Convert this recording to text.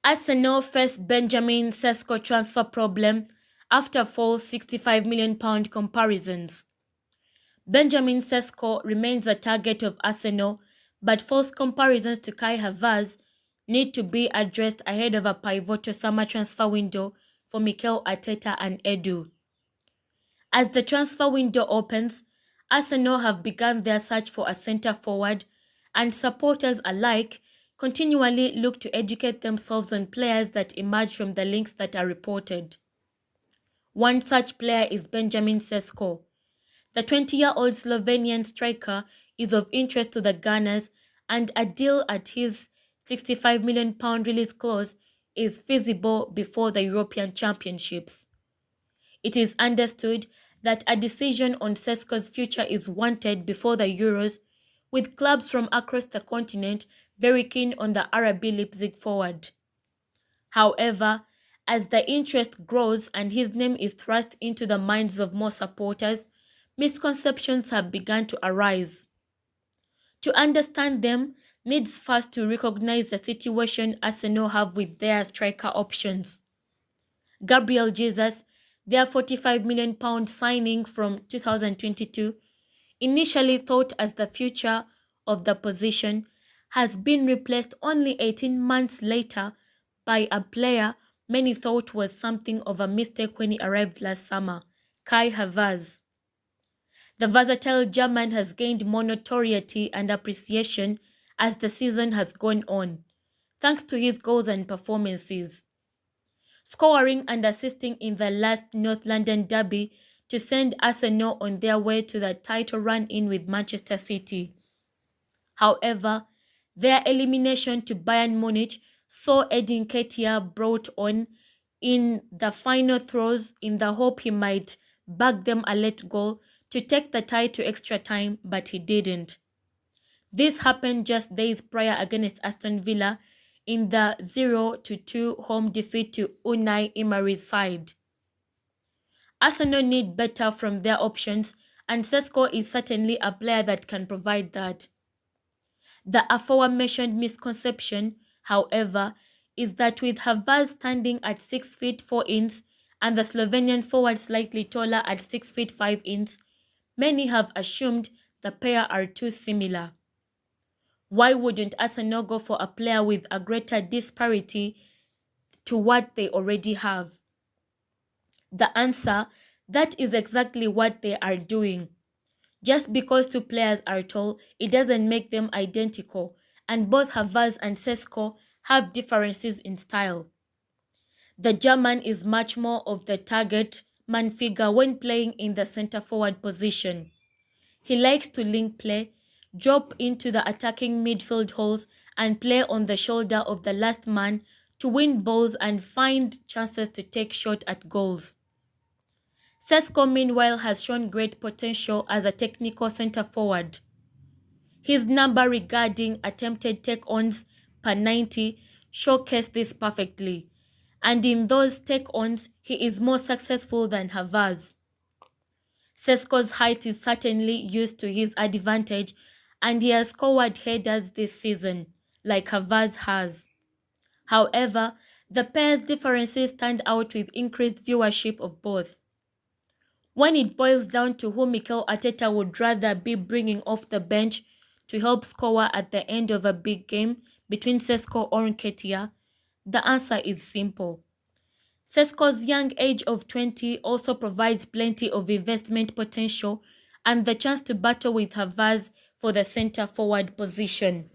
Arsenal face Benjamin Sesko transfer problem after false £65 million comparisons. Benjamin Sesko remains a target of Arsenal, but false comparisons to Kai Havertz need to be addressed ahead of a pivotal summer transfer window for Mikel Arteta and Edu. As the transfer window opens, Arsenal have begun their search for a centre-forward, and supporters alike continually look to educate themselves on players that emerge from the links that are reported. One such player is Benjamin Sesko. The 20-year-old Slovenian striker is of interest to the Gunners, and a deal at his £65 million release clause is feasible before the European Championships. It is understood that a decision on Sesko's future is wanted before the Euros, with clubs from across the continent very keen on the RB Leipzig forward. However, as the interest grows and his name is thrust into the minds of more supporters, misconceptions have begun to arise. To understand them needs first to recognize the situation Arsenal have with their striker options. Gabriel Jesus, their £45 million signing from 2022, initially thought as the future of the position, has been replaced only 18 months later by a player many thought was something of a mistake when he arrived last summer, Kai Havertz. The versatile German has gained more notoriety and appreciation as the season has gone on, thanks to his goals and performances, scoring and assisting in the last North London derby to send Arsenal on their way to the title run-in with Manchester City. However, their elimination to Bayern Munich saw Edin Nketiah brought on in the final throws in the hope he might bag them a late goal to take the tie to extra time, but he didn't. This happened just days prior against Aston Villa in the 0-2 home defeat to Unai Emery's side. Arsenal need better from their options, and Sesko is certainly a player that can provide that. The aforementioned misconception, however, is that with Havertz standing at 6 feet 4 inches and the Slovenian forward slightly taller at 6 feet 5 inches, many have assumed the pair are too similar. Why wouldn't Arsenal go for a player with a greater disparity to what they already have? The answer, that is exactly what they are doing. Just because two players are tall, it doesn't make them identical, and both Havertz and Sesko have differences in style. The German is much more of the target man figure when playing in the centre-forward position. He likes to link play, drop into the attacking midfield holes, and play on the shoulder of the last man to win balls and find chances to take shot at goals. Sesko, meanwhile, has shown great potential as a technical centre-forward. His number regarding attempted take-ons per 90 showcase this perfectly, and in those take-ons, he is more successful than Havertz. Sesko's height is certainly used to his advantage, and he has scored headers this season, like Havertz has. However, the pair's differences stand out with increased viewership of both. When it boils down to who Mikel Arteta would rather be bringing off the bench to help score at the end of a big game between Sesko or Nketiah, the answer is simple. Sesko's young age of 20 also provides plenty of investment potential and the chance to battle with Havertz for the centre-forward position.